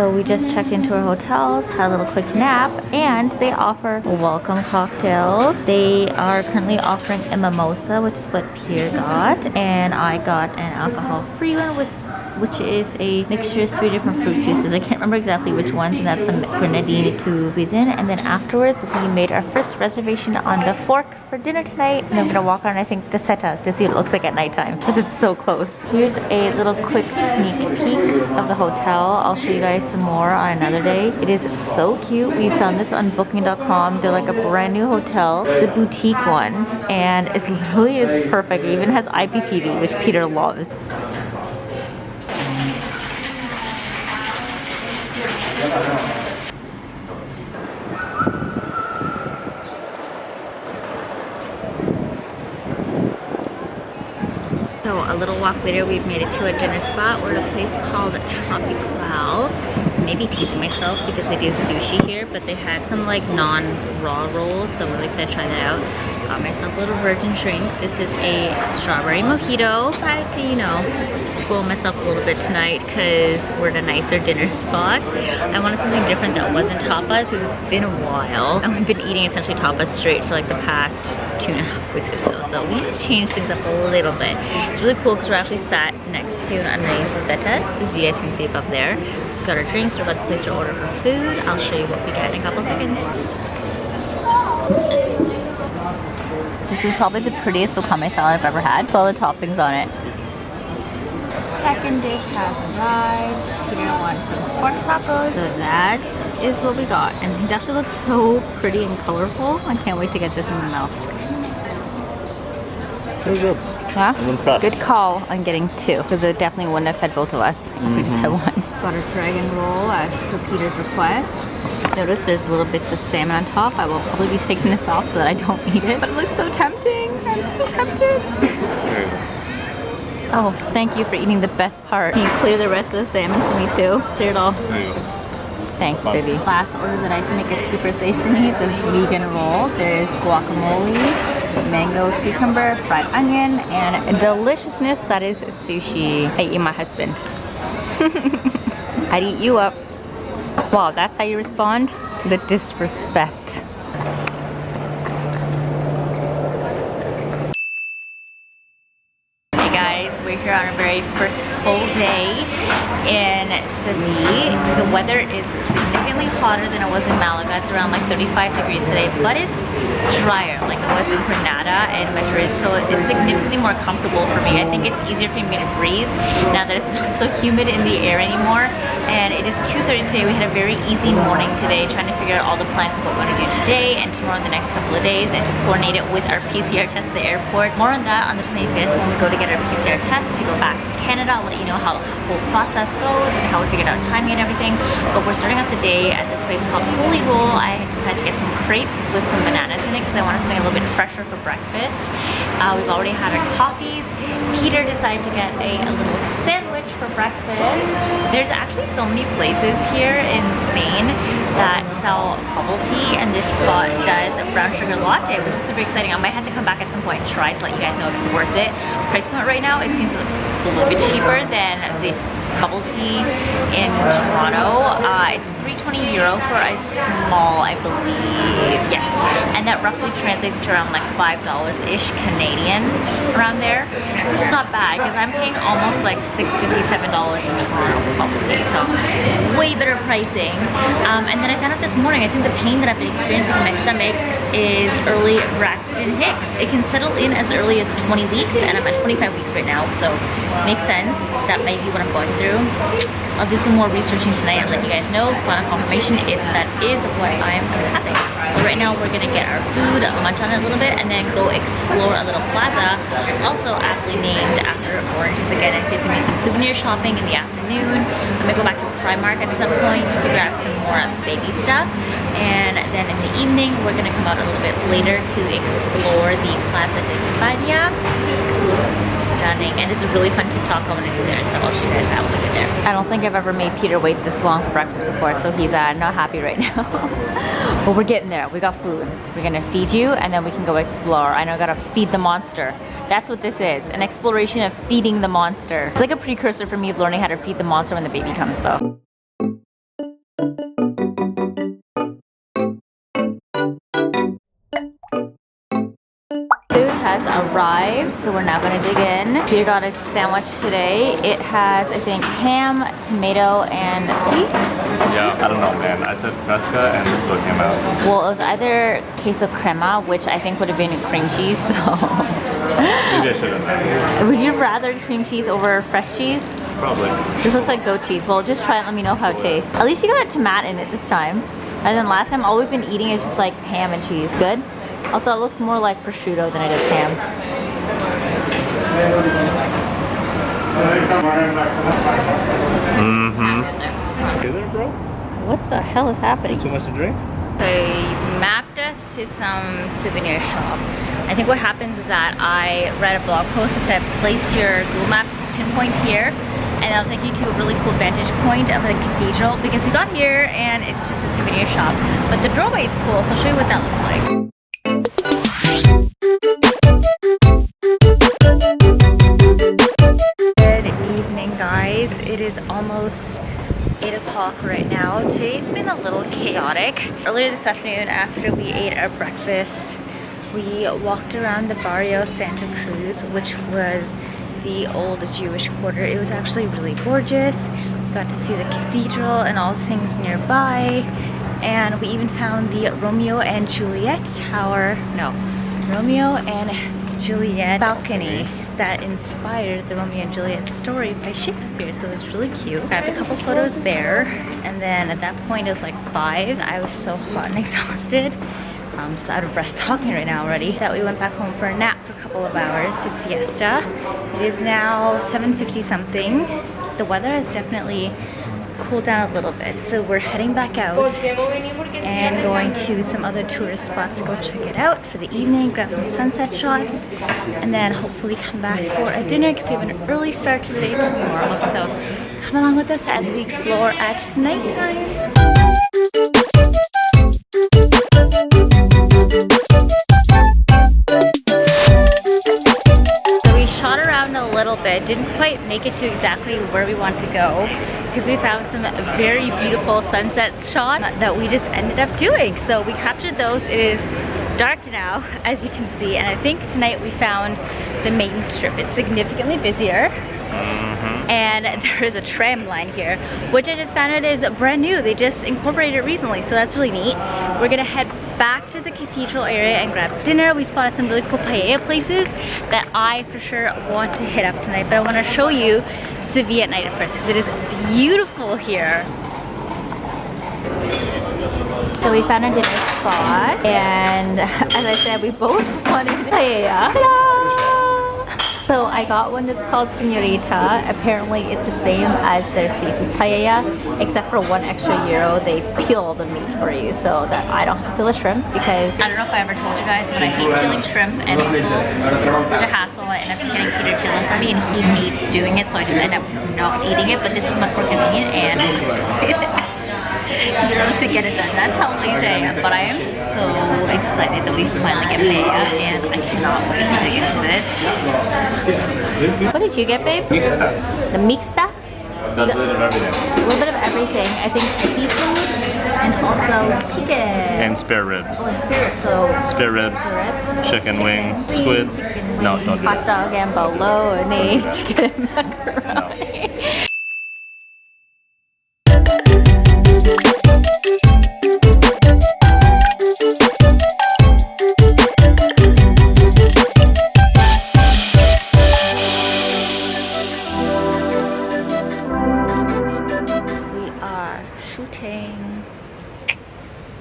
So we just checked into our hotels, had a little quick nap, and they offer welcome cocktails. They are currently offering a mimosa, which is what Peter got, and I got an alcohol-free one which is a mixture of 3 different fruit juices. I can't remember exactly which ones, and that's some grenadine to squeeze in. And then afterwards, we made our first reservation on the Fork for dinner tonight. And then we're gonna walk around, I think, the setas to see what it looks like at nighttime, because it's so close. Here's a little quick sneak peek of the hotel. I'll show you guys some more on another day. It is so cute. We found this on booking.com. They're like a brand new hotel. It's a boutique one, and it literally is perfect. It even has IPTV, which Peter loves. So a little walk later, we've made it to a dinner spot. We're at a place called Tropical. Maybe teasing myself because they do sushi here, but they had some like non-raw rolls, so I'm really excited to try that out. Got myself a little virgin drink. This is a strawberry mojito. Tried to, you know, spoil myself a little bit tonight because we're at a nicer dinner spot. I wanted something different that wasn't tapas because it's been a while. And we've been eating essentially tapas straight for like the past 2.5 weeks or so. So we need to change things up a little bit. It's really cool because we're actually sat next to and underneath the setas, as you guys can see above there. So we've got our drinks, we're about to place our order for food. I'll show you what we get in a couple seconds. This is probably the prettiest wakame salad I've ever had. With all the toppings on it. Second dish has arrived. Peter wants some pork tacos. So that is what we got. And these actually look so pretty and colorful. I can't wait to get this in my mouth. Very good. Yeah? I'm impressed. Good call on getting 2, because it definitely wouldn't have fed both of us if we just had one. Got a dragon roll as per Peter's request. Notice there's little bits of salmon on top. I will probably be taking this off so that I don't eat it, but it looks so tempting. I'm so tempted. Oh, thank you for eating the best part. Can you clear the rest of the salmon for me too? Clear it all. There you go. Thanks, baby. Last order that I had to make it super safe for me is a vegan roll. There is guacamole, mango cucumber, fried onion, and a deliciousness that is sushi. I eat my husband. I'd eat you up. Wow, that's how you respond? The disrespect. Hey guys, we're here on our very first full day in Seville. The weather is significantly hotter than it was in Malaga. It's around like 35 degrees today, but it's drier like it was in Granada and Madrid, so it's significantly more comfortable for me. I think it's easier for me to breathe now that it's not so humid in the air anymore. And it is 2:30 today. We had a very easy morning today trying to figure out all the plans of what we're going to do today and tomorrow and the next couple of days, and to coordinate it with our PCR test at the airport. More on that on the 25th when we go to get our PCR test to go back to Canada. I'll let you know how the whole process goes and how we figured out timing and everything. But we're starting off the day at this place called Holy Roll. I decided to get some crepes with some bananas in it because I wanted something a little bit fresher for breakfast. We've already had our coffees. Peter decided to get a little sandwich for breakfast. There's actually so many places here in Spain that sell bubble tea, and this spot does a brown sugar latte, which is super exciting. I might have to come back at some point and try to let you guys know if it's worth it. Price point right now, it seems it's a little bit cheaper than the bubble tea in Toronto. It's €3.20 for a small, I believe. Yes, and that roughly translates to around like $5-ish Canadian around there, which is not bad because I'm paying almost like $6.57 in Toronto for bubble tea, so way better pricing. And then I found out this morning, I think the pain that I've been experiencing in my stomach is early Braxton Hicks. It can settle in as early as 20 weeks, and I'm at 25 weeks right now, so makes sense. That might be what I'm going through. I'll do some more researching tonight and let you guys know final confirmation if that is what I'm having. But right now we're gonna get our food, munch on it a little bit, and then go explore a little plaza, also aptly named after oranges again, and see if we can do some souvenir shopping in the afternoon. I'm gonna go back to Primark at some point to grab some more baby stuff, and then in the evening we're gonna come out a little bit later to explore the Plaza de España. It looks stunning, and it's a really fun TikTok I want to do there, so I'll show you guys that when we get there. I don't think I've ever made Peter wait this long for breakfast before, so he's not happy right now. But we're getting there. We got food. We're gonna feed you, and then we can go explore. I know I gotta feed the monster. That's what this is, an exploration of feeding the monster. It's like a precursor for me of learning how to feed the monster when the baby comes though. arrived, so we're now gonna dig in. Peter got a sandwich today. It has, I think, ham, tomato, and cheese. Yeah, I don't know, man. I said fresca and this is what came out. Well, it was either queso crema, which I think would have been cream cheese, so... Maybe I should have. Would you rather cream cheese over fresh cheese? Probably. This looks like goat cheese. Well, just try it and let me know how it tastes. At least you got a tomato in it this time. And then last time, all we've been eating is just like ham and cheese. Good? Also, it looks more like prosciutto than it is ham. Mm-hmm. Is it, bro? What the hell is happening? Too much to drink? They mapped us to some souvenir shop. I think what happens is that I read a blog post that said place your Google Maps pinpoint here, and that'll take you to a really cool vantage point of the cathedral, because we got here and it's just a souvenir shop, but the doorway is cool, so I'll show you what that looks like. Good evening, guys. It is almost 8 o'clock right now. Today's been a little chaotic. Earlier this afternoon, after we ate our breakfast, we walked around the Barrio Santa Cruz, which was the old Jewish quarter. It was actually really gorgeous. We got to see the cathedral and all the things nearby, and we even found the Romeo and Juliet tower, no, Romeo and Juliet balcony that inspired the Romeo and Juliet story by Shakespeare, so it was really cute. I grabbed a couple photos there, and then at that point it was like 5, and I was so hot and exhausted. I'm just out of breath talking right now already. That we went back home for a nap for a couple of hours to siesta. It is now 7:50 something. The weather has definitely cooled down a little bit, so we're heading back out and going to some other tourist spots to go check it out for the evening, grab some sunset shots, and then hopefully come back for a dinner because we have an early start to the day tomorrow. So come along with us as we explore at nighttime. So we shot around a little bit, didn't quite make it to exactly where we want to go because we found some very beautiful sunset shots that we just ended up doing. So we captured those. It is dark now, as you can see, and I think tonight we found the main strip. It's significantly busier. And there is a tram line here, which I just found out is brand new. They just incorporated it recently, so that's really neat. We're gonna head back to the cathedral area and grab dinner. We spotted some really cool paella places that I for sure want to hit up tonight, but I want to show you Seville at night at first because it is beautiful here. So we found a dinner spot, and as I said, we both wanted paella. Hello! So I got one that's called Señorita. Apparently it's the same as their seafood paella, except for €1 extra. They peel the meat for you so that I don't have to peel the shrimp, because I don't know if I ever told you guys, but I hate peeling shrimp and mussels. It's such a hassle. I end up just getting Peter to peel them for me, and he hates doing it, so I just end up not eating it. But this is much more convenient, and to get it done. That's how lazy I am, but I am so excited that we finally get paella, and I cannot wait to dig into this. What did you get, babe? Mixta. The mixta? That's a little bit of everything. A little bit of everything. I think seafood and also chicken. And spare ribs. Oh, and spare ribs. Spare ribs, chicken wings, squid. No, don't do hot that. dog and bologna, chicken and macaroni. No.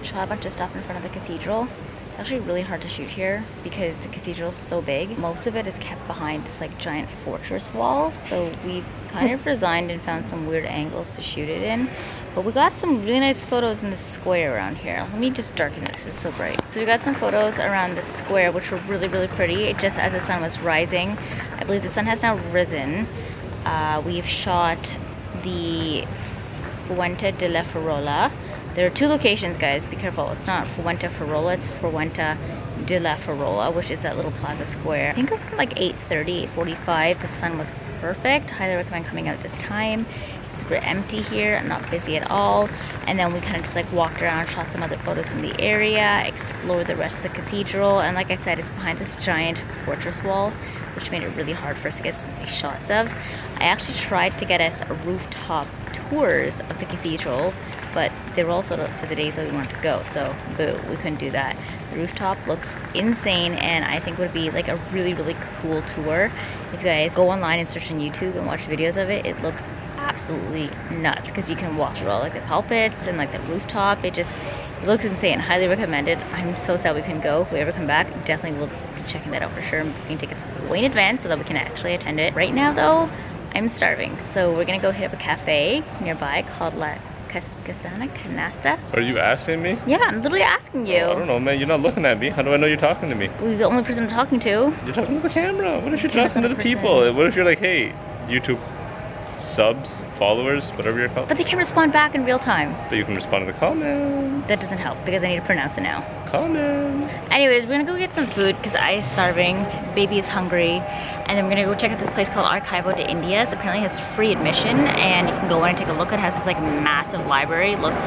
Shot a bunch of stuff in front of the cathedral. It's actually really hard to shoot here because the cathedral is so big. Most of it is kept behind this like giant fortress wall, so we've kind of resigned and found some weird angles to shoot it in. But we got some really nice photos in the square around here. Let me just darken this, it's so bright. So we got some photos around the square which were really, really pretty, just as the sun was rising. I believe the sun has now risen. We've shot the Fuente de la Farola. There are 2 locations, guys, be careful. It's not Fuente Farola, it's Fuente de la Farola, which is that little plaza square. I think around like 8:30, 8:45, the sun was perfect. Highly recommend coming out at this time. super empty here, not busy at all. And then we kind of just like walked around, shot some other photos in the area, explored the rest of the cathedral. And like I said, it's behind this giant fortress wall, which made it really hard for us to get some nice shots of. I actually tried to get us rooftop tours of the cathedral, but they were all sold out for the days that we wanted to go, so boo, we couldn't do that. The rooftop looks insane, and I think would be like a really, really cool tour. If you guys go online and search on YouTube and watch videos of it, it looks absolutely nuts, because you can walk through all like the pulpits and like the rooftop. It looks insane. Highly recommended. I'm so sad we couldn't go. If we ever come back, definitely will be checking that out for sure, and booking tickets way in advance so that we can actually attend it. Right now though, I'm starving, so we're gonna go hit up a cafe nearby called La Canasta. Are you asking me? Yeah, I'm literally asking you. I don't know, man. You're not looking at me. How do I know you're talking to me? You're the only person I'm talking to. You're talking to the camera. What if you're talking to the people? What if you're like, hey, YouTube subs, followers, whatever you're called? But they can respond back in real time. But you can respond to the comments. That doesn't help because I need to pronounce it now. Comments. Anyways, we're gonna go get some food because I is starving, baby is hungry, and then we're gonna go check out this place called Archivo de Indias. Apparently it has free admission, and you can go in and take a look. It has this like massive library. It looks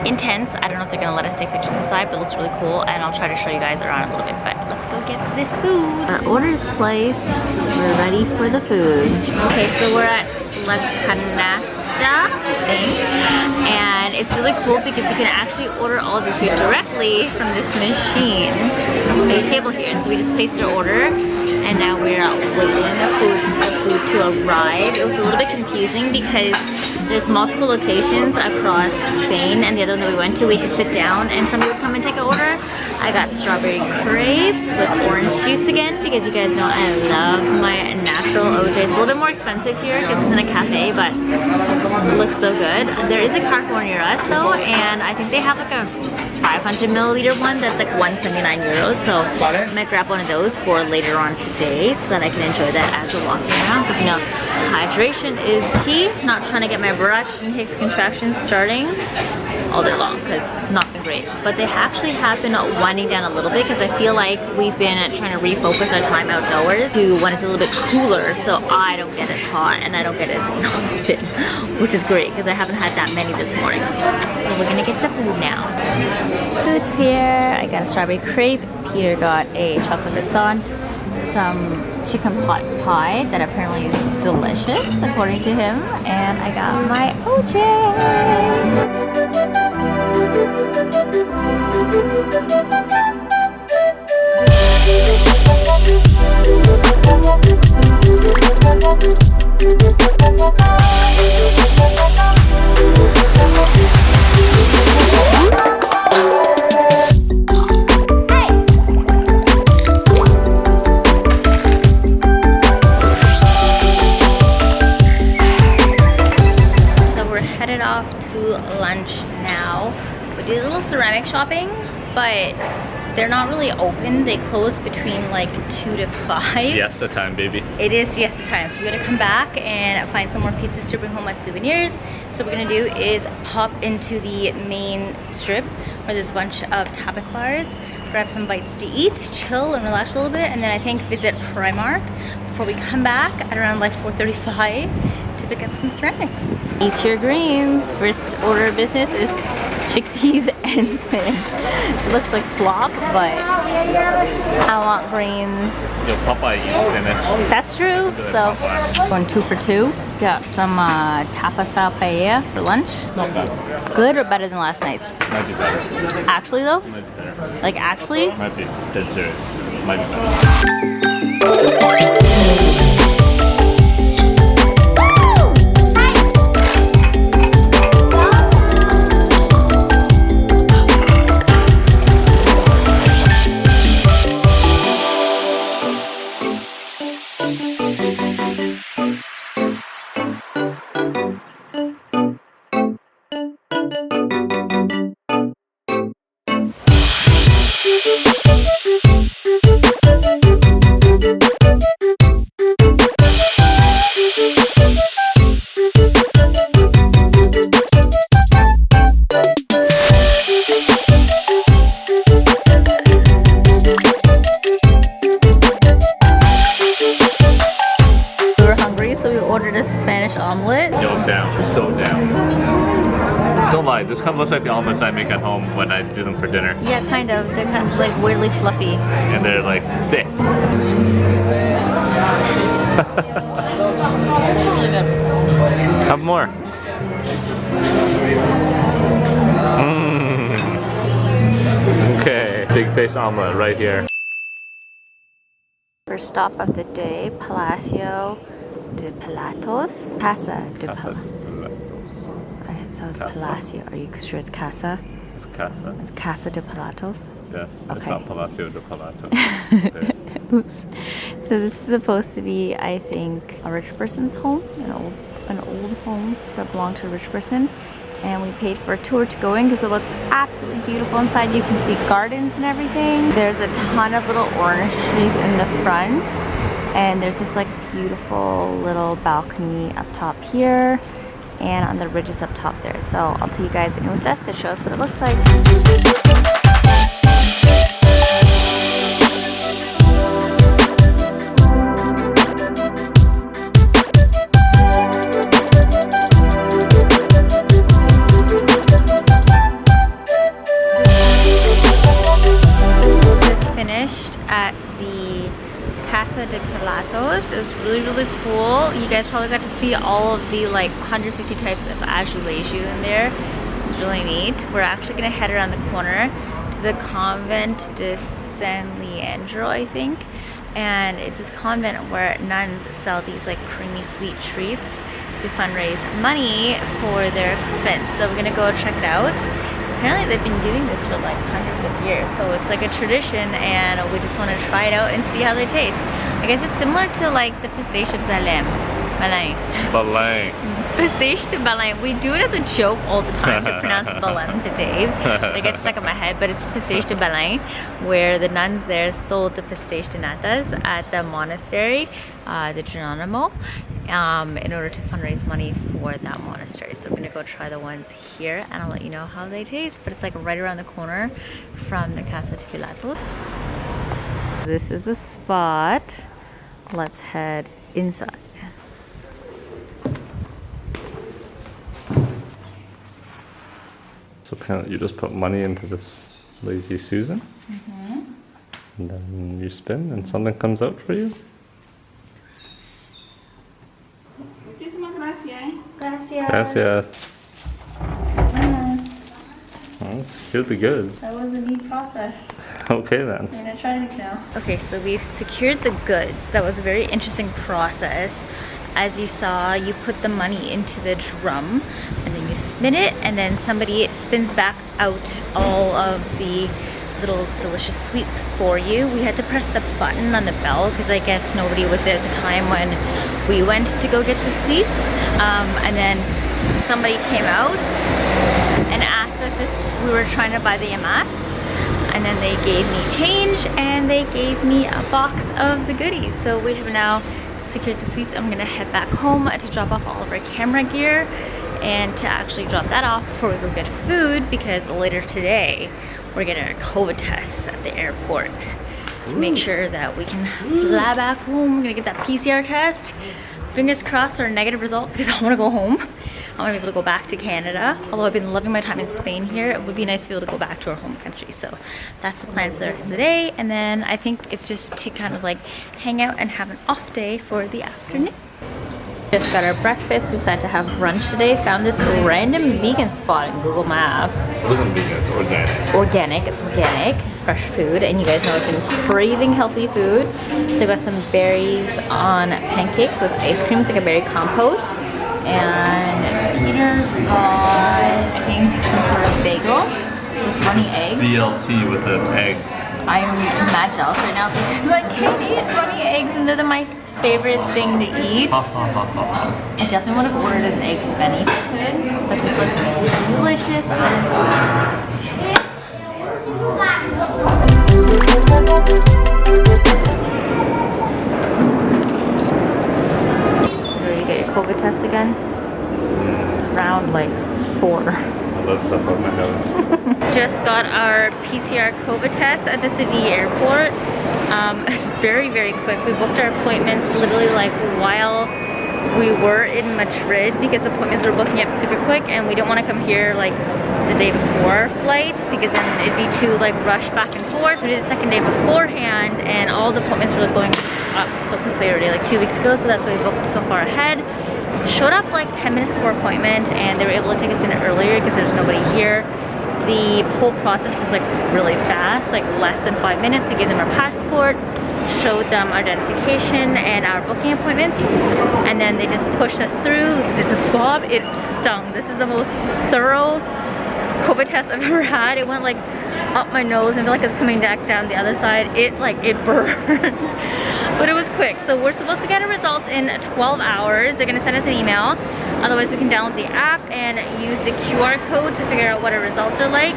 intense. I don't know if they're gonna let us take pictures inside, but it looks really cool, and I'll try to show you guys around a little bit. But let's go get the food. Our order's placed. We're ready for the food. Okay, so we're at La Canasta, I think, and it's really cool because you can actually order all of your food directly from this machine on your table here. So we just placed our order, and now we're waiting for the food to arrive. It was a little bit confusing because there's multiple locations across Spain, and the other one that we went to, we had to sit down and somebody would come and take an order. I got strawberry crepes with orange juice again because you guys know I love my natural OJ. It's a little bit more expensive here because it's in a cafe, but it looks so good. There is a Carrefour near us though, and I think they have like a 500 milliliter one that's like 179 euros. So I might grab one of those for later on today so that I can enjoy that as we're walking around, because you know, hydration is key. Not trying to get my Braxton Hicks contractions starting all day long because not been great. But they actually have been winding down a little bit because I feel like we've been trying to refocus our time outdoors to when it's a little bit cooler, so I don't get as hot and I don't get as exhausted, which is great because I haven't had that many this morning. So we're gonna get the food now. Food's here. I got a strawberry crepe. Peter got a chocolate croissant, some chicken pot pie that apparently is delicious according to him, and I got my OJ. Off to lunch now. We did a little ceramic shopping, but they're not really open. They close between like 2 to 5. Siesta time, baby. It is siesta time, so we're gonna come back and find some more pieces to bring home as souvenirs. So what we're gonna do is pop into the main strip where there's a bunch of tapas bars, grab some bites to eat, chill and relax a little bit, and then I think visit Primark before we come back at around like 4:35 to pick up some ceramics. Eat your greens. First order of business is chickpeas and spinach. It looks like slop, but I want greens. Yo, Popeye eats spinach. That's true. So going 2 for 2. Got some tapa style paella for lunch. Not bad. Good or better than last night's? Might be better. Actually though? Might be better. Like actually? Might be dead serious. Might be better. Don't lie, this kind of looks like the omelets I make at home when I do them for dinner. Yeah, kind of. They're kind of like weirdly fluffy. And they're like thick. Have more. Okay, big face omelet right here. First stop of the day, Palacio De Palatos. Casa De Palatos. I thought it was Palacio. Are you sure it's Casa? It's Casa. It's Casa De Palatos? Yes, okay. It's not Palacio De Palatos. Oops. So this is supposed to be, I think, a rich person's home, an old home that belonged to a rich person. And we paid for a tour to go in because it looks absolutely beautiful inside. You can see gardens and everything. There's a ton of little orange trees in the front. And there's this like beautiful little balcony up top here. And on the ridges up top there. So I'll take you guys in with us to show us what it looks like. At the Casa de Palatos. It was really cool. You guys probably got to see all of the like 150 types of azulejo in there. It was really neat. We're actually gonna head around the corner to the Convent de San Leandro, I think. And it's this convent where nuns sell these like creamy sweet treats to fundraise money for their convent. So we're gonna go check it out. Apparently they've been doing this for like hundreds of years, so it's like a tradition and we just want to try it out and see how they taste. I guess it's similar to like the pistache de Belém. Pistache de Belém. We do it as a joke all the time to pronounce Belém to Dave. It gets stuck in my head, but it's pistache de Belém, where the nuns there sold the pistache de natas at the monastery, the Geronimo, in order to fundraise money for that monastery. So we're gonna go try the ones here and I'll let you know how they taste, but it's like right around the corner from the Casa de Palatos. This is the spot. Let's head inside. So kind of, you just put money into this Lazy Susan, and then you spin and something comes out for you. Gracias. Well, this should be good. That was a neat process. Okay then. I'm gonna try it now. Okay, so we've secured the goods. That was a very interesting process. As you saw, you put the money into the drum and then you spin it, and then somebody spins back out all of the little delicious sweets for you. We had to press the button on the bell because I guess nobody was there at the time when we went to go get the sweets. And then somebody came out and asked us if we were trying to buy the amats. And then they gave me change and they gave me a box of the goodies. So we have now secured the sweets. I'm gonna head back home to drop off all of our camera gear and to actually drop that off before we go get food, because later today we're getting our COVID tests at the airport to make sure that we can fly back home. We're gonna get that PCR test. Fingers crossed for a negative result because I want to go home. I want to be able to go back to Canada. Although I've been loving my time in Spain here, it would be nice to be able to go back to our home country. So that's the plan for the rest of the day. And then I think it's just to kind of like hang out and have an off day for the afternoon. Just got our breakfast. We decided to have brunch today. Found this random vegan spot in Google Maps. It wasn't vegan, it's organic. Organic, it's organic, fresh food. And you guys know I've been craving healthy food. So I got some berries on pancakes with ice cream. It's like a berry compote. And Peter got, I think, some sort of bagel with runny eggs. BLT with an egg. I'm mad jealous right now because I can't eat runny eggs and they're my favorite thing to eat. I definitely would have ordered an eggs Benny if I could, but this looks delicious on its own. Ready to get your COVID test again? It's round like 4. I love stuff on my nose. Just got our PCR COVID test at the Seville airport. It's very quick. We booked our appointments literally like while we were in Madrid because appointments were booking up super quick, and we didn't want to come here like the day before flight because then it'd be too like rushed back and forth. We did the second day beforehand, and all the appointments were going up so quickly already, like 2 weeks ago, so that's why we booked so far ahead. Showed up like 10 minutes before appointment, and they were able to take us in earlier because there's nobody here. The whole process was like really fast, like less than 5 minutes. We gave them our passport, showed them our identification and our booking appointments, and then they just pushed us through. Did the swab. It stung. This is the most thorough COVID test I've ever had. It went like up my nose and felt like it was coming back down the other side. It burned. But it was quick. So we're supposed to get our results in 12 hours. They're gonna send us an email. Otherwise we can download the app and use the QR code to figure out what our results are like.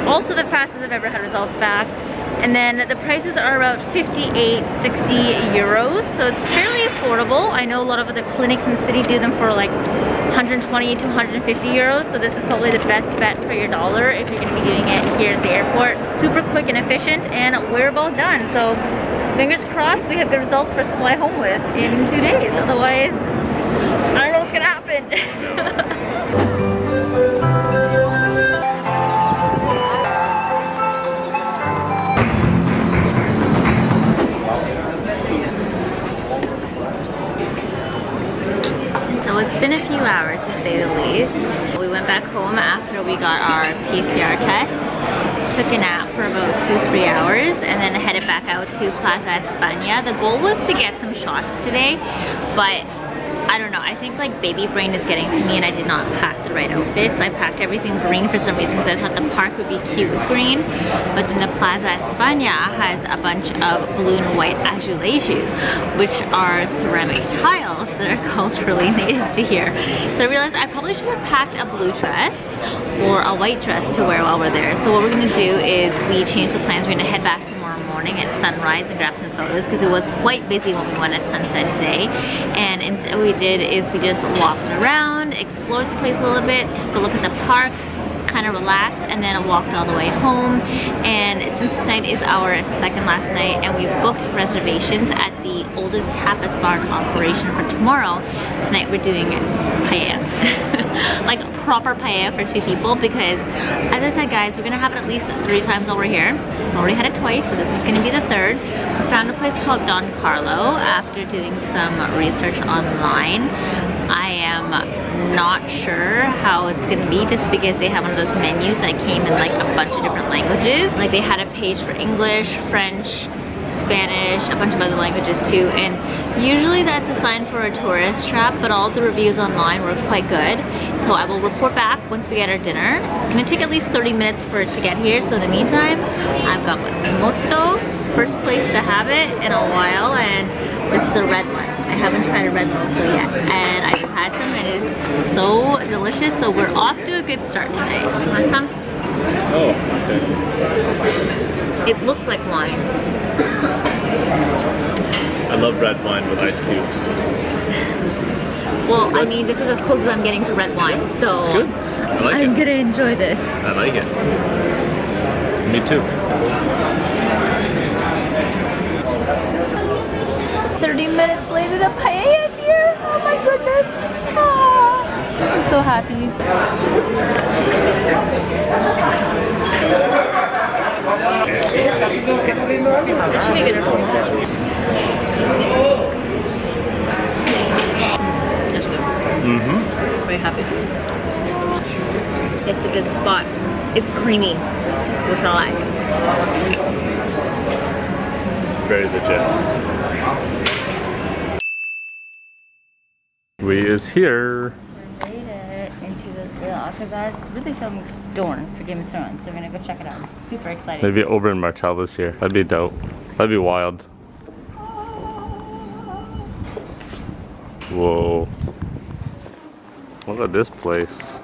Also the fastest I've ever had results back. And then the prices are about 58, 60 euros. So it's fairly affordable. I know a lot of other clinics in the city do them for like 120 to 150 euros. So this is probably the best bet for your dollar if you're gonna be doing it here at the airport. Super quick and efficient, and we're about done. So fingers crossed we have the results for us to fly home with in 2 days. Otherwise, I don't know what's gonna happen. So it's been a few hours to say the least. We went back home after we got our PCR tests, took a nap for about 2-3 hours, and then headed back out to Plaza España. The goal was to get some shots today, but I don't know, I think like baby brain is getting to me and I did not pack the right outfits. I packed everything green for some reason because I thought the park would be cute with green, but then the Plaza España has a bunch of blue and white azulejo, which are ceramic tiles that are culturally native to here. So I realized I probably should have packed a blue dress or a white dress to wear while we're there. So what we're gonna do is we change the plans. We're gonna head back tomorrow morning at sunrise and grab some photos because it was quite busy when we went at sunset today. And instead what we did is we just walked around, explored the place a little bit, took a look at the park, kind of relaxed, and then walked all the way home. And since tonight is our second last night and we booked reservations at the oldest tapas bar in operation for tomorrow, tonight we're doing paella. Like proper paella for 2 people because, as I said guys, we're gonna have it at least 3 times while we're here. We've already had it twice, so this is gonna be the 3rd. We found a place called Don Carlo after doing some research online. I am not sure how it's gonna be just because they have one of those menus that came in like a bunch of different languages. Like they had a page for English, French, Spanish, a bunch of other languages too, and usually that's a sign for a tourist trap, but all the reviews online were quite good. So I will report back once we get our dinner. It's gonna take at least 30 minutes for it to get here, so in the meantime, I've got my mosto, first place to have it in a while, and this is a red one. I haven't tried a red mosto yet, and I just had some, and it is so delicious, so we're off to a good start today. Want some? Oh, okay. It looks like wine. I love red wine with ice cubes. Well, I mean, this is as close as I'm getting to red wine, so It's good. I like I'm gonna enjoy this. I like it. Me too. 30 minutes later, the paella's here. Oh my goodness. Ah, I'm so happy. It should be good. That's good. Mm-hmm. Very happy. It's a good spot. It's creamy, which I like. Very legit. We is here. We made it into the villa because it's really filming Dorn for Game of Thrones, so we're gonna go check it out. Super excited. Maybe Oberyn Martell this year. That'd be dope. That'd be wild. Whoa. Look at this place.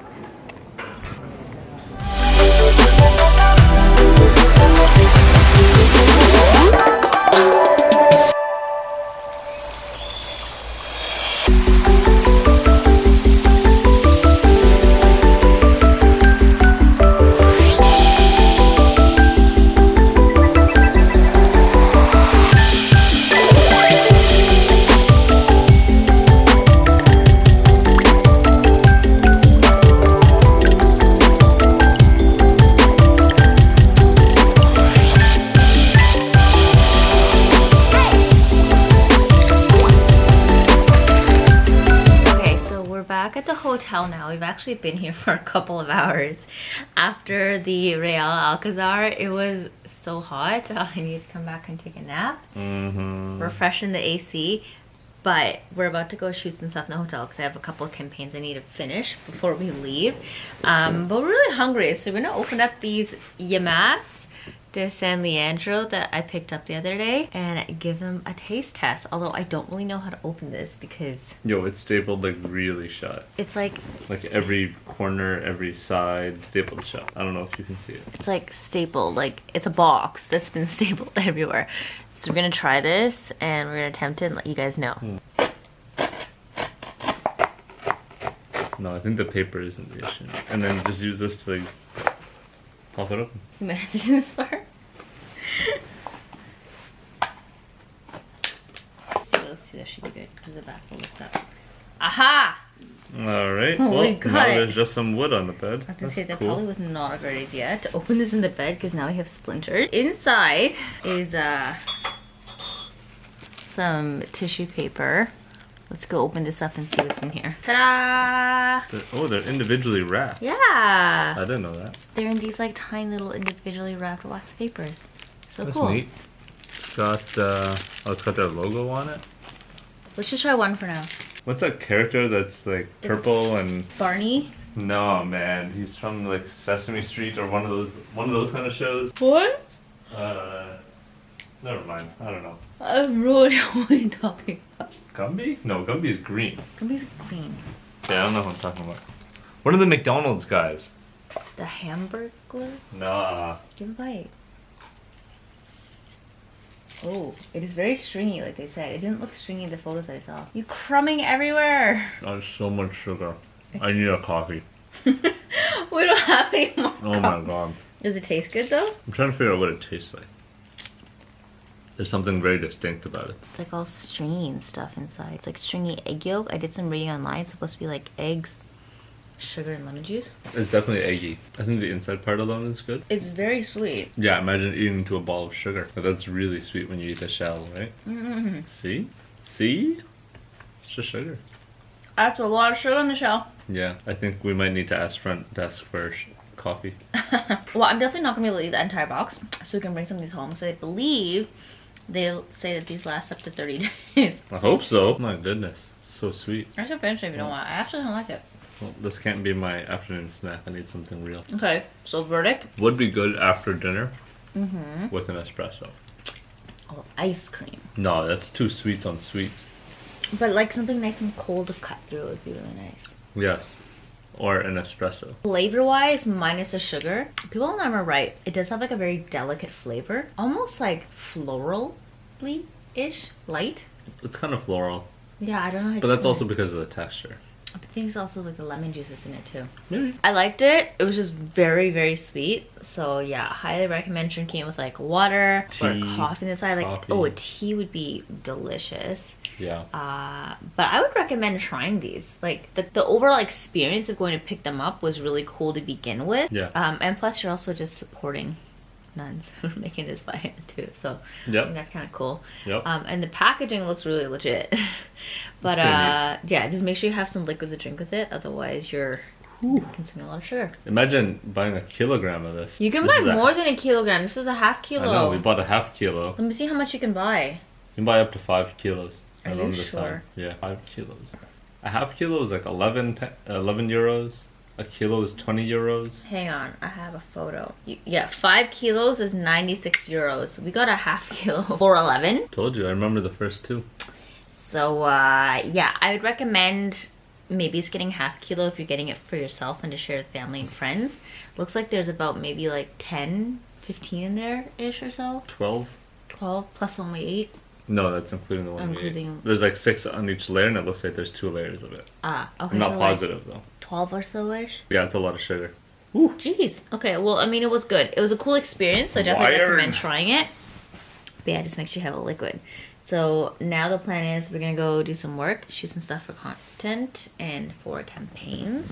hotel now. We've actually been here for a couple of hours. After the Real Alcazar, it was so hot. I need to come back and take a nap. Refreshen the AC. But we're about to go shoot some stuff in the hotel because I have a couple of campaigns I need to finish before we leave. But we're really hungry, so we're gonna open up these Llamas de San Leandro that I picked up the other day and give them a taste test. Although I don't really know how to open this because... Yo, it's stapled like really shut. It's like every corner, every side, stapled shut. I don't know if you can see it. it's like stapled, like it's a box that's been stapled everywhere. So we're gonna try this and we're gonna attempt it and let you guys know. No, I think the paper isn't the issue. And then just use this to like pop it open. You might have to do this part. So those two, that should be good because the back will lift up. Aha! Alright, Oh, well, we got now it. there's just some wood on the bed. I was gonna That's say that cool. probably was not a great idea to open this in the bed because now we have splinters. Inside is some tissue paper. Let's go open this up and see what's in here. Ta-da! Oh, they're individually wrapped. Yeah! I didn't know that. They're in these like tiny little individually wrapped wax papers. So That's cool. neat. It's got, it's got their logo on it. Let's just try one for now. What's that character that's like purple and... Barney? No, man. He's from like Sesame Street or one of those kind of shows. What? Never mind. I don't know. I have no idea what you're talking about. Gumby? No, Gumby's green. Gumby's green. Yeah, I don't know what I'm talking about. What are the McDonald's guys? The Hamburglar? Nah. Give a bite. Oh, it is very stringy, like they said. It didn't look stringy in the photos I saw. You crumbing everywhere. That's so much sugar. I need a coffee. We don't have any more. Oh my god. Does it taste good though? I'm trying to figure out what it tastes like. There's something very distinct about it. It's like all stringy and stuff inside. It's like stringy egg yolk. I did some reading online. It's supposed to be like eggs, sugar, and lemon juice. It's definitely eggy. I think the inside part alone is good. It's very sweet. Yeah, imagine eating into a ball of sugar. But that's really sweet when you eat the shell, right? Mm-hmm. See? See? It's just sugar. That's a lot of sugar in the shell. Yeah, I think we might need to ask front desk for coffee. Well, I'm definitely not going to be able to eat the entire box. So we can bring some of these home. So I believe they'll say that these last up to 30 days. I hope so. My goodness. So sweet. I should finish it if you don't want. I actually don't like it. Well, this can't be my afternoon snack. I need something real. Okay, so verdict. Would be good after dinner Mm-hmm. with an espresso. Oh, ice cream. No, that's too sweets on sweets. But like something nice and cold to cut through would be really nice. Yes. Or an espresso. Flavor-wise, minus the sugar, people on them are right. It does have like a very delicate flavor. Almost like floral-ish, light. It's kind of floral. Yeah, I don't know how to But that's explain also it. because of the texture. I think it's also like the lemon juice that's in it too. Maybe. I liked it. It was just very, very sweet. So yeah, highly recommend drinking it with like water or Tea, coffee on the side. Like, coffee. oh, a tea would be delicious. Yeah. But I would recommend trying these. Like the overall experience of going to pick them up was really cool to begin with. Yeah. And plus you're also just supporting nuns who are making this by hand too. So I Yep. think that's kind of cool. Yep. And the packaging looks really legit. But pretty neat. yeah, just make sure you have some liquids to drink with it. Otherwise you're consuming a lot of sugar. Imagine buying a kilogram of this. You can This buy is a- more than a kilogram. This is a half kilo. I know, we bought a half kilo. Let me see how much you can buy. You can buy up to 5 kilos. Are I you remember the sure? sign. Yeah, 5 kilos. A half kilo is like 11 euros. A kilo is 20 euros. Hang on, I have a photo. Yeah, 5 kilos is 96 euros. We got a half kilo for 11. Told you, I remember the first two. So yeah, I would recommend maybe it's getting half kilo if you're getting it for yourself and to share with family and friends. Looks like there's about maybe like 10, 15 in there-ish or so. 12? 12 plus only 8. No, that's including the one we ate. Including- There's like 6 on each layer and it looks like there's 2 layers of it. Okay, I'm not so like positive though. 12 or so-ish. Yeah, it's a lot of sugar. Jeez. Okay, well, I mean, it was good. It was a cool experience, so I definitely Wired. recommend trying it. But yeah, just make sure you have a liquid. So now the plan is we're gonna go do some work, shoot some stuff for content and for campaigns.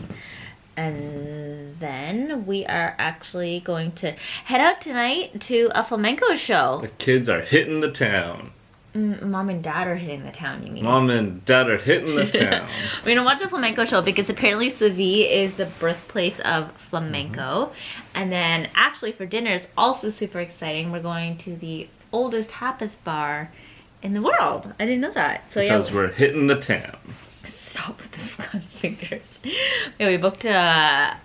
And then we are actually going to head out tonight to a flamenco show. The kids are hitting the town. Mom and Dad are hitting the town, you mean? Mom and Dad are hitting the town. We're gonna watch a flamenco show because apparently Seville is the birthplace of flamenco. And then actually for dinner, it's also super exciting. We're going to the oldest tapas bar in the world. I didn't know that. So because we're hitting the town. Stop with the fucking fingers. Yeah, we booked a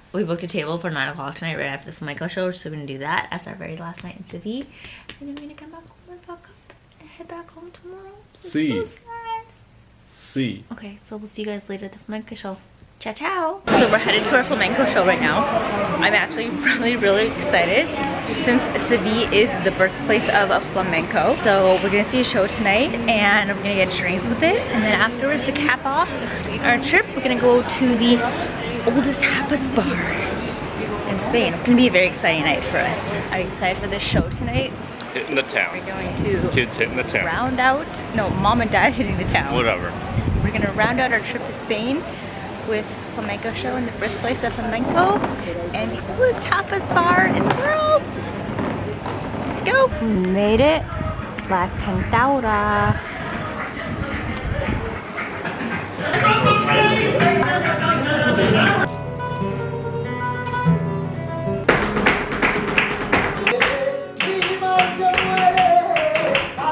table for 9 o'clock tonight right after the flamenco show, so we're gonna do that as our very last night in Seville. And then we're gonna come back home and fuck up and head back home tomorrow. See. So sad. See. Okay, so we'll see you guys later at the flamenco show. Ciao, ciao. So we're headed to our flamenco show right now. I'm actually really excited since Seville is the birthplace of flamenco. So we're gonna see a show tonight and we're gonna get drinks with it. And then afterwards, to cap off our trip, we're gonna go to the oldest tapas bar in Spain. It's gonna be a very exciting night for us. Are you excited for this show tonight? Hitting the town. We're going to kids hitting the town. Round out, no, Mom and Dad hitting the town. Whatever. We're gonna round out our trip to Spain with Flamenco Show in the birthplace of flamenco and the oldest tapas bar in the world. Let's go. Made it. La Cantaura.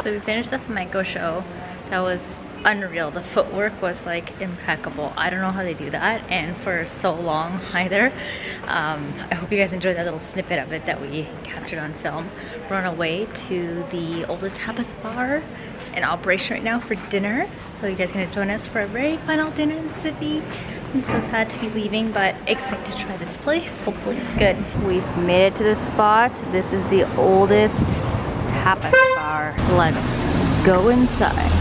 So we finished the flamenco show. That was unreal. The footwork was like impeccable. I don't know how they do that, and for so long either. I hope you guys enjoyed that little snippet of it that we captured on film. We're on our way to the oldest tapas bar in operation right now for dinner, so you guys are gonna join us for our very final dinner in Seville. I'm so sad to be leaving, but excited to try this place. Hopefully it's good. We've made it to the spot. This is the oldest tapas bar. Let's go inside.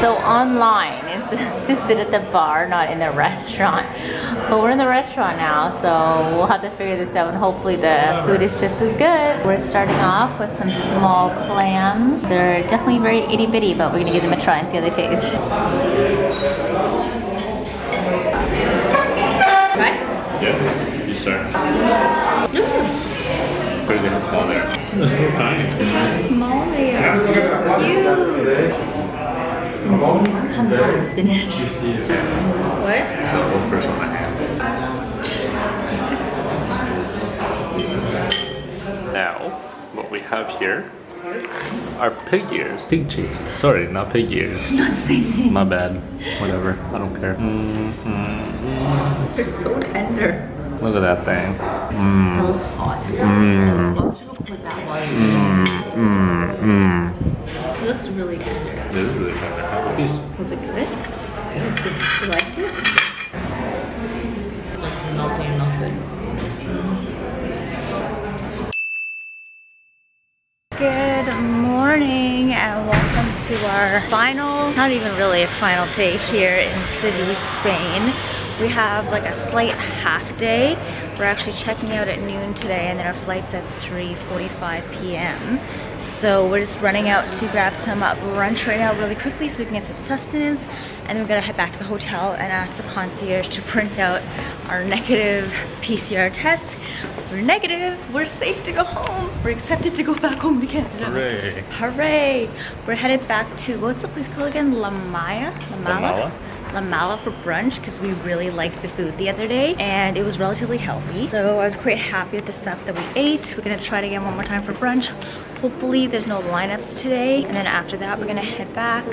So online, it's to sit at the bar, not in the restaurant. But we're in the restaurant now, so we'll have to figure this out, and hopefully the food is just as good. We're starting off with some small clams. They're definitely very itty bitty, but we're gonna give them a try and see how they taste. Right? Yeah, you start. Crazy how small they are. They're so tiny. Small they are. So cute. Come to the spinach. What? So go first on my hand. Now, what we have here are pig ears. Pig cheeks. Sorry, not pig ears. Not the same thing. My bad. Whatever. I don't care. They're so tender. Look at that thing. That was hot. Why would you put that one? It looks really tender. It is really tender. Have a piece. Was it good? Yeah, it's good. You liked it? Like melting and not good. Good morning and welcome to our final, not even really a final day here in Seville, Spain. We have like a slight half day. We're actually checking out at noon today, and then our flight's at 3:45 p.m. So we're just running out to grab some brunch right now really quickly so we can get some sustenance, and then we're gonna head back to the hotel and ask the concierge to print out our negative PCR test. We're negative, we're safe to go home. We're accepted to go back home to Canada. Hooray. Hooray. We're headed back to, what's the place called again? La Mala for brunch, because we really liked the food the other day and it was relatively healthy. So I was quite happy with the stuff that we ate. We're gonna try it again one more time for brunch. Hopefully there's no lineups today. And then after that, we're gonna head back.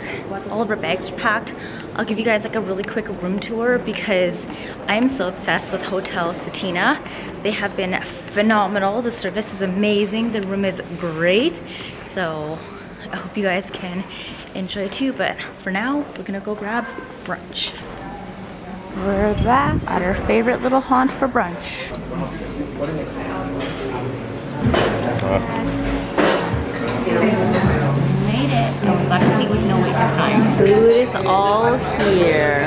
All of our bags are packed. I'll give you guys like a really quick room tour because I'm so obsessed with Hotel Cetina. They have been phenomenal. The service is amazing. The room is great. So I hope you guys can enjoy it too, but for now, we're gonna go grab brunch. We're back at our favorite little haunt for brunch. Made it. Oh, we got a seat with no wait this time. Food is all here.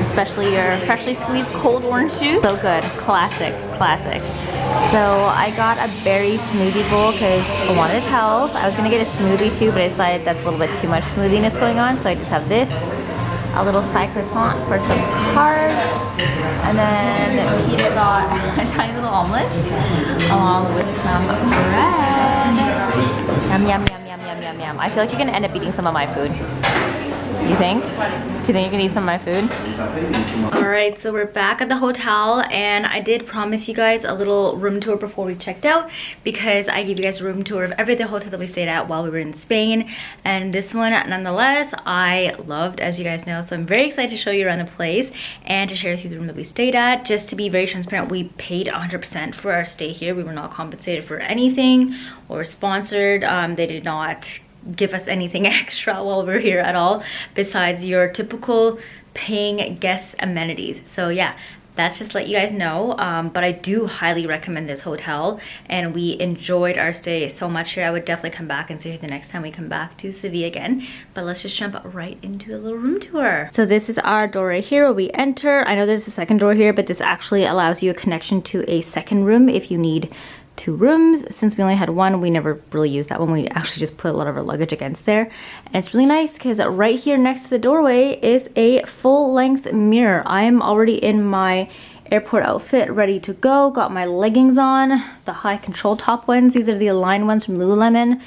Especially your freshly squeezed cold orange juice. So good. Classic, classic. So I got a berry smoothie bowl because I wanted health. I was gonna get a smoothie too, but I decided that's a little bit too much smoothiness going on, so I just have this. a little side croissant for some carbs, and then Peter got a tiny little omelette along with some bread. Yum, yum, yum, yum, yum, yum, yum. I feel like you're gonna end up eating some of my food. You think? Do you think you can eat some of my food? Alright, so we're back at the hotel, and I did promise you guys a little room tour before we checked out, because I gave you guys a room tour of every other hotel that we stayed at while we were in Spain, and this one nonetheless I loved, as you guys know. So I'm very excited to show you around the place and to share with you the room that we stayed at. Just to be very transparent, we paid 100% for our stay here. We were not compensated for anything or sponsored. They did not give us anything extra while we're here at all, besides your typical paying guest amenities. So yeah, that's just to let you guys know. But I do highly recommend this hotel, and we enjoyed our stay so much here. I would definitely come back and stay here the next time we come back to Seville again. But let's just jump right into the little room tour. So this is our door right here where we enter. I know there's a second door here, but this actually allows you a connection to a second room if you need 2 rooms. Since we only had one, we never really used that one. We actually just put a lot of our luggage against there, and it's really nice because right here next to the doorway is a full-length mirror. I am already in my airport outfit ready to go. Got my leggings on, the high control top ones. These are the Align ones from Lululemon.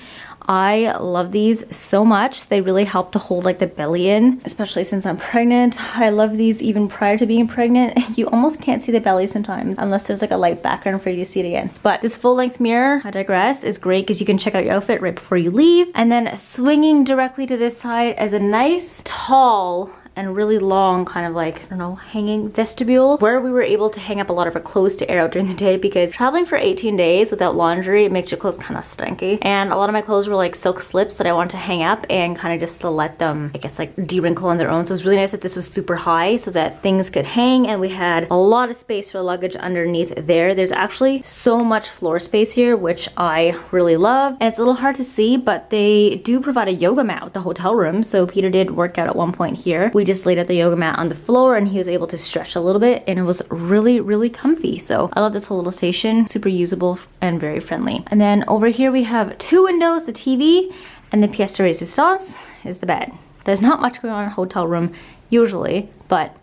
I love these so much. They really help to hold like the belly in, especially since I'm pregnant. I love these even prior to being pregnant. You almost can't see the belly sometimes unless there's like a light background for you to see it against. But this full length mirror, I digress, is great because you can check out your outfit right before you leave. And then swinging directly to this side is a nice tall and really long kind of like, I don't know, hanging vestibule where we were able to hang up a lot of our clothes to air out during the day, because traveling for 18 days without laundry, it makes your clothes kind of stinky. And a lot of my clothes were like silk slips that I wanted to hang up and kind of just to let them, I guess, like de-wrinkle on their own. So it was really nice that this was super high so that things could hang, and we had a lot of space for luggage underneath there. There's actually so much floor space here, which I really love. And it's a little hard to see, but they do provide a yoga mat with the hotel room. So Peter did work out at one point here. We just laid out the yoga mat on the floor, and he was able to stretch a little bit, and it was really, really comfy. So I love this whole little station, super usable and very friendly. And then over here we have 2 windows, the TV, and the pièce de résistance is the bed. There's not much going on in a hotel room usually, but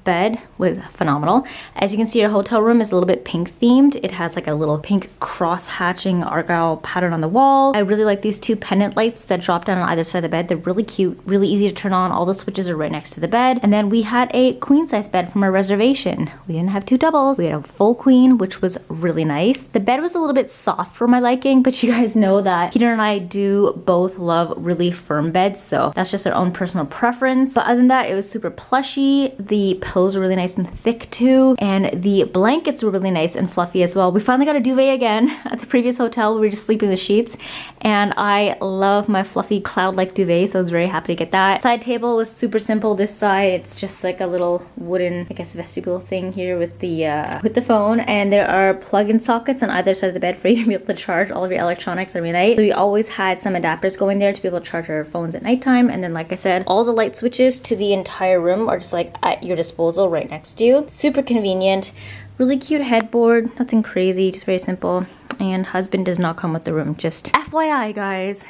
bed was phenomenal. As you can see, our hotel room is a little bit pink themed. It has like a little pink cross hatching argyle pattern on the wall. I really like these 2 pendant lights that drop down on either side of the bed. They're really cute, really easy to turn on. All the switches are right next to the bed. And then we had a queen size bed from our reservation. We didn't have 2 doubles. We had a full queen, which was really nice. The bed was a little bit soft for my liking, but you guys know that Peter and I do both love really firm beds, so that's just our own personal preference. But other than that, it was super plushy. The pillows were really nice and thick too, and the blankets were really nice and fluffy as well. We finally got a duvet again. At the previous hotel, we were just sleeping in the sheets, and I love my fluffy cloud-like duvet, so I was very happy to get that. Side table was super simple. This side, it's just like a little wooden, I guess, vestibule thing here with the phone, and there are plug-in sockets on either side of the bed for you to be able to charge all of your electronics every night. So we always had some adapters going there to be able to charge our phones at nighttime. And then, like I said, all the light switches to the entire room are just like at your disposal right next to you. Super convenient. Really cute headboard, nothing crazy, just very simple. And husband does not come with the room, just FYI guys.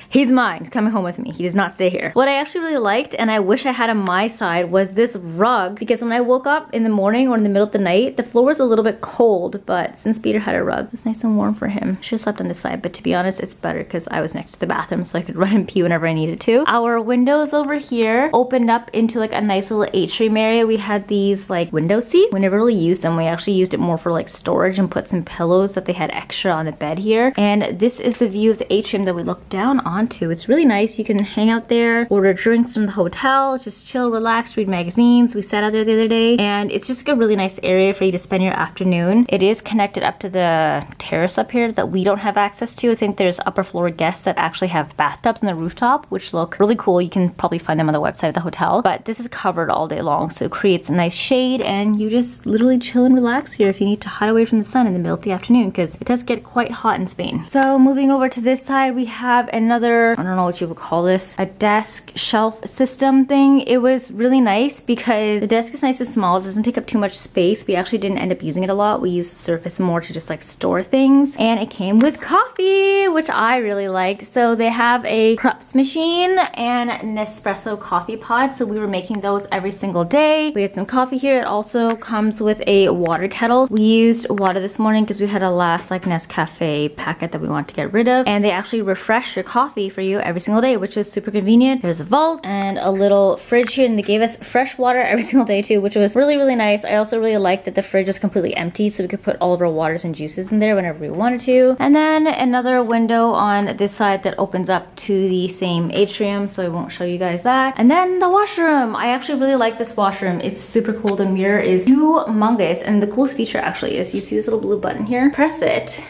He's mine. He's coming home with me. He does not stay here. What I actually really liked, and I wish I had on my side, was this rug, because when I woke up in the morning or in the middle of the night, the floor was a little bit cold, but since Peter had a rug, it's nice and warm for him. Should have slept on this side, but to be honest, it's better because I was next to the bathroom, so I could run and pee whenever I needed to. Our windows over here opened up into like a nice little atrium area. We had these like window seats. We never really used them. We actually used it more for like storage and put some pillows that they had extra on the bed here. And this is the view of the atrium that we look down onto. It's really nice. You can hang out there, order drinks from the hotel, just chill, relax, read magazines. We sat out there the other day, and it's just a really nice area for you to spend your afternoon. It is connected up to the terrace up here that we don't have access to. I think there's upper floor guests that actually have bathtubs on the rooftop, which look really cool. You can probably find them on the website of the hotel, but this is covered all day long, so it creates a nice shade, and you just literally chill and relax here if you need to hide away from the sun in the middle of the afternoon, because it does get quite hot in Spain. So moving over to this side, we have another another, I don't know what you would call this, a desk shelf system thing. It was really nice because the desk is nice and small. It doesn't take up too much space. We actually didn't end up using it a lot. We used the Surface more to just like store things. And it came with coffee, which I really liked. So they have a Crux machine and Nespresso coffee pod. So we were making those every single day. We had some coffee here. It also comes with a water kettle. We used water this morning because we had a last like Nescafe packet that we wanted to get rid of. And they actually refresh your coffee for you every single day, which was super convenient. There's a vault and a little fridge here, and they gave us fresh water every single day too, which was really, really nice. I also really liked that the fridge was completely empty, so we could put all of our waters and juices in there whenever we wanted to. And then another window on this side that opens up to the same atrium, so I won't show you guys that. And then the washroom. I actually really like this washroom. It's super cool. The mirror is humongous, and the coolest feature actually is you see this little blue button here. Press it.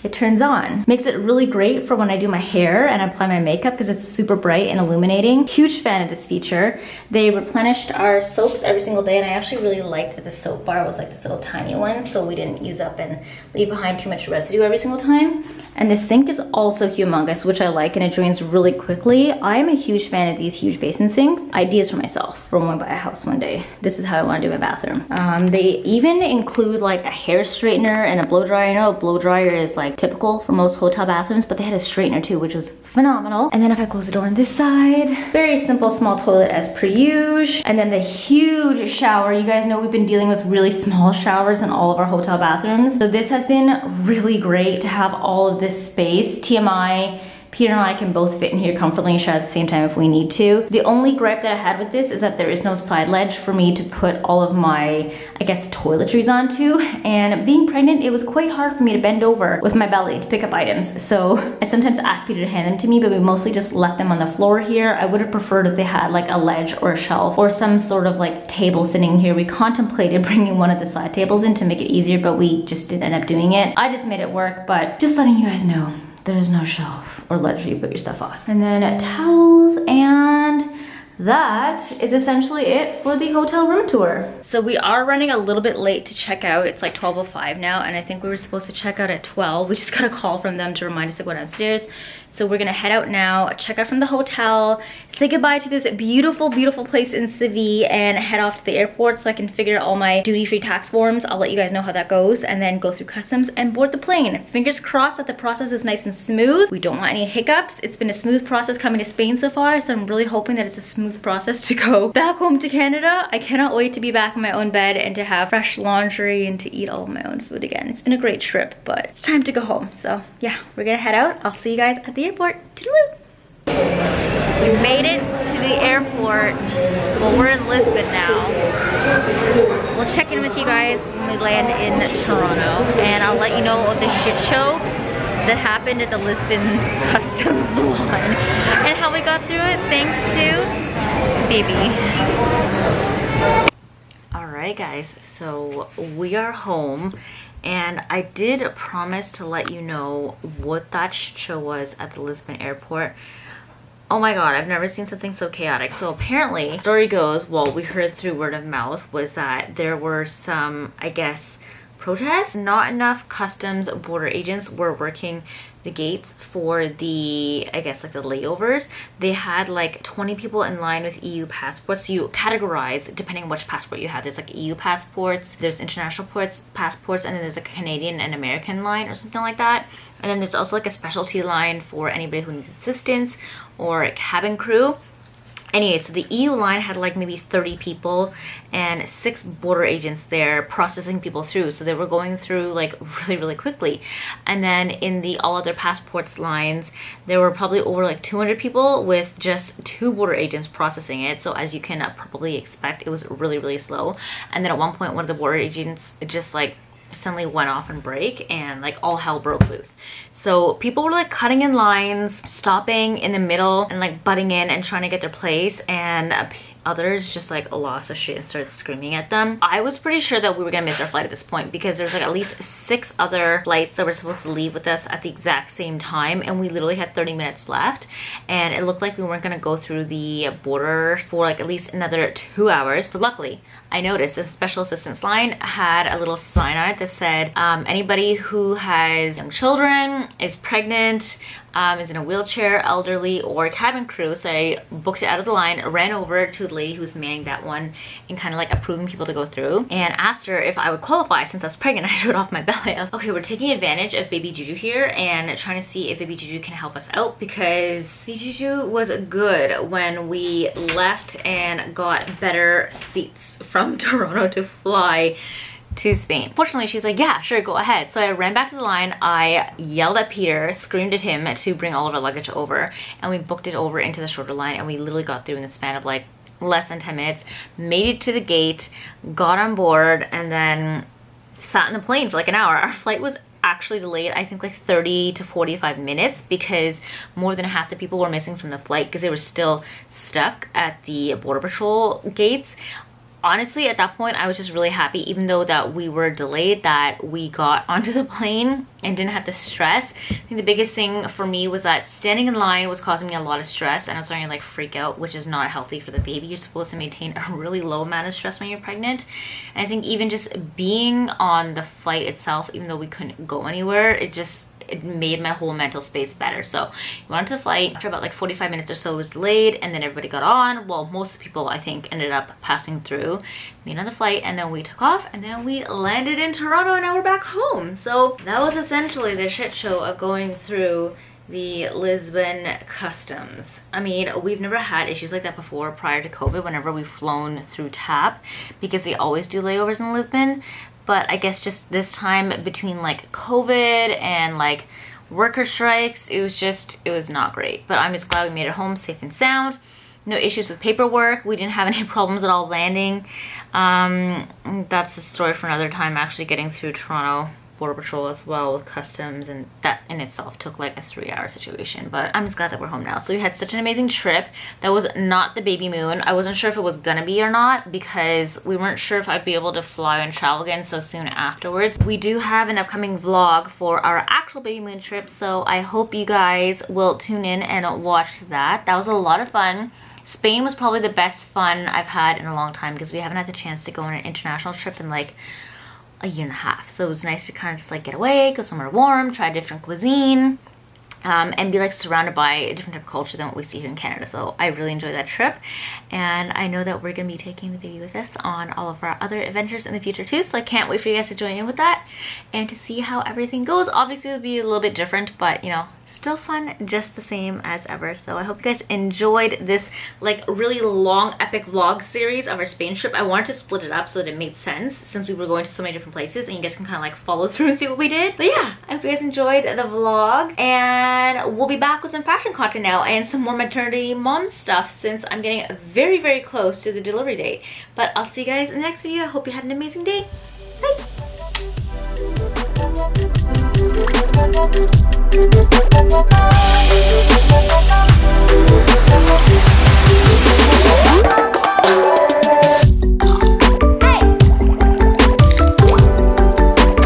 It turns on. Makes it really great for when I do my hair and apply my makeup because it's super bright and illuminating. Huge fan of this feature. They replenished our soaps every single day, and I actually really liked that the soap bar was like this little tiny one, so we didn't use up and leave behind too much residue every single time. And the sink is also humongous, which I like, and it drains really quickly. I'm a huge fan of these huge basin sinks. Ideas for myself for when I buy a house one day. This is how I want to do my bathroom. They even include like a hair straightener and a blow dryer. I know a blow dryer is like typical for most hotel bathrooms, but they had a straightener too, which was phenomenal. And then if I close the door on this side, very simple small toilet as per usual. And then the huge shower. You guys know we've been dealing with really small showers in all of our hotel bathrooms. So this has been really great to have all of this space. TMI, Peter and I can both fit in here comfortably and shower at the same time if we need to. The only gripe that I had with this is that there is no side ledge for me to put all of my, I guess, toiletries onto. And being pregnant, it was quite hard for me to bend over with my belly to pick up items. So I sometimes asked Peter to hand them to me, but we mostly just left them on the floor here. I would have preferred if they had like a ledge or a shelf or some sort of like table sitting here. We contemplated bringing one of the side tables in to make it easier, but we just didn't end up doing it. I just made it work, but just letting you guys know, there's no shelf or ledge where you put your stuff on. And then towels, and that is essentially it for the hotel room tour. So we are running a little bit late to check out. It's like 12:05 now, and I think we were supposed to check out at 12. We just got a call from them to remind us to go downstairs. So we're gonna head out now, check out from the hotel, say goodbye to this beautiful, beautiful place in Seville, and head off to the airport so I can figure out all my duty-free tax forms. I'll let you guys know how that goes, and then go through customs and board the plane. Fingers crossed that the process is nice and smooth. We don't want any hiccups. It's been a smooth process coming to Spain so far, so I'm really hoping that it's a smooth process to go back home to Canada. I cannot wait to be back in my own bed and to have fresh laundry and to eat all of my own food again. It's been a great trip, but it's time to go home. So yeah, we're gonna head out. I'll see you guys at the airport. Toodaloo! We made it to the airport. Well, we're in Lisbon now. We'll check in with you guys when we land in Toronto, and I'll let you know of the shit show that happened at the Lisbon customs line and how we got through it thanks to Baby. Alright guys, so we are home. And I did promise to let you know what that show was at the Lisbon airport. Oh my god, I've never seen something so chaotic. So apparently, story goes, well, we heard through word of mouth, was that there were some, I guess, protests. Not enough customs border agents were working the gates for the, I guess, like the layovers. They had like 20 people in line with EU passports. So you categorize depending on which passport you have. There's like EU passports, there's international passports, and then there's a Canadian and American line or something like that. And then there's also like a specialty line for anybody who needs assistance or a cabin crew. Anyway, so the EU line had like maybe 30 people and 6 border agents there processing people through. So they were going through like really, really quickly. And then in the all other passports lines, there were probably over like 200 people with just 2 border agents processing it. So as you can probably expect, it was really, really slow. And then at one point, one of the border agents just like suddenly went off and break, and like all hell broke loose. So people were like cutting in lines, stopping in the middle and like butting in and trying to get their place, and others just like lost a shit and started screaming at them. I was pretty sure that we were gonna miss our flight at this point because there's like at least 6 other flights that were supposed to leave with us at the exact same time, and we literally had 30 minutes left, and it looked like we weren't gonna go through the border for like at least another 2 hours. So luckily, I noticed the special assistance line had a little sign on it that said anybody who has young children, is pregnant, is in a wheelchair, elderly, or cabin crew. So I booked it out of the line, ran over to the lady who's manning that one and kind of like approving people to go through, and asked her if I would qualify since I was pregnant. I showed off my belly. I was okay, we're taking advantage of Baby JuJu here and trying to see if Baby JuJu can help us out, because Baby JuJu was good when we left and got better seats from Toronto to fly to Spain. Fortunately, she's like, yeah, sure, go ahead. So I ran back to the line. I yelled at Peter, screamed at him to bring all of our luggage over, and we booked it over into the shorter line, and we literally got through in the span of like less than 10 minutes, made it to the gate, got on board, and then sat in the plane for like an hour. Our flight was actually delayed, I think like 30 to 45 minutes, because more than half the people were missing from the flight because they were still stuck at the Border Patrol gates. Honestly, at that point, I was just really happy, even though that we were delayed, that we got onto the plane and didn't have to stress. I think the biggest thing for me was that standing in line was causing me a lot of stress, and I was starting to like freak out, which is not healthy for the baby. You're supposed to maintain a really low amount of stress when you're pregnant. And I think even just being on the flight itself, even though we couldn't go anywhere, it made my whole mental space better. So we went to the flight. After about like 45 minutes or so, it was delayed, and then everybody got on. Well, most of the people, I think, ended up passing through, being on the flight, and then we took off, and then we landed in Toronto, and now we're back home. So that was essentially the shit show of going through the Lisbon customs. I mean, we've never had issues like that before prior to COVID whenever we've flown through TAP, because they always do layovers in Lisbon. But I guess just this time, between like COVID and like worker strikes, it was not great. But I'm just glad we made it home safe and sound. No issues with paperwork. We didn't have any problems at all landing. That's a story for another time, actually getting through Toronto Border Patrol as well with customs, and that in itself took like a 3-hour situation. But I'm just glad that we're home now. So we had such an amazing trip. That was not the baby moon. I wasn't sure if it was gonna be or not, because we weren't sure if I'd be able to fly and travel again so soon afterwards. We do have an upcoming vlog for our actual baby moon trip, so I hope you guys will tune in and watch that. That was a lot of fun. Spain was probably the best fun I've had in a long time, because we haven't had the chance to go on an international trip in like a year and a half. So it was nice to kind of just like get away, go somewhere warm, try different cuisine, and be like surrounded by a different type of culture than what we see here in Canada. So I really enjoyed that trip, and I know that we're gonna be taking the baby with us on all of our other adventures in the future too. So I can't wait for you guys to join in with that and to see how everything goes. Obviously it'll be a little bit different, but you know, still fun just the same as ever. So I hope you guys enjoyed this like really long epic vlog series of our Spain trip. I wanted to split it up so that it made sense, since we were going to so many different places, and you guys can kind of like follow through and see what we did. But yeah, I hope you guys enjoyed the vlog, and we'll be back with some fashion content now and some more maternity mom stuff, since I'm getting very, very close to the delivery date. But I'll see you guys in the next video. I hope you had an amazing day. Bye!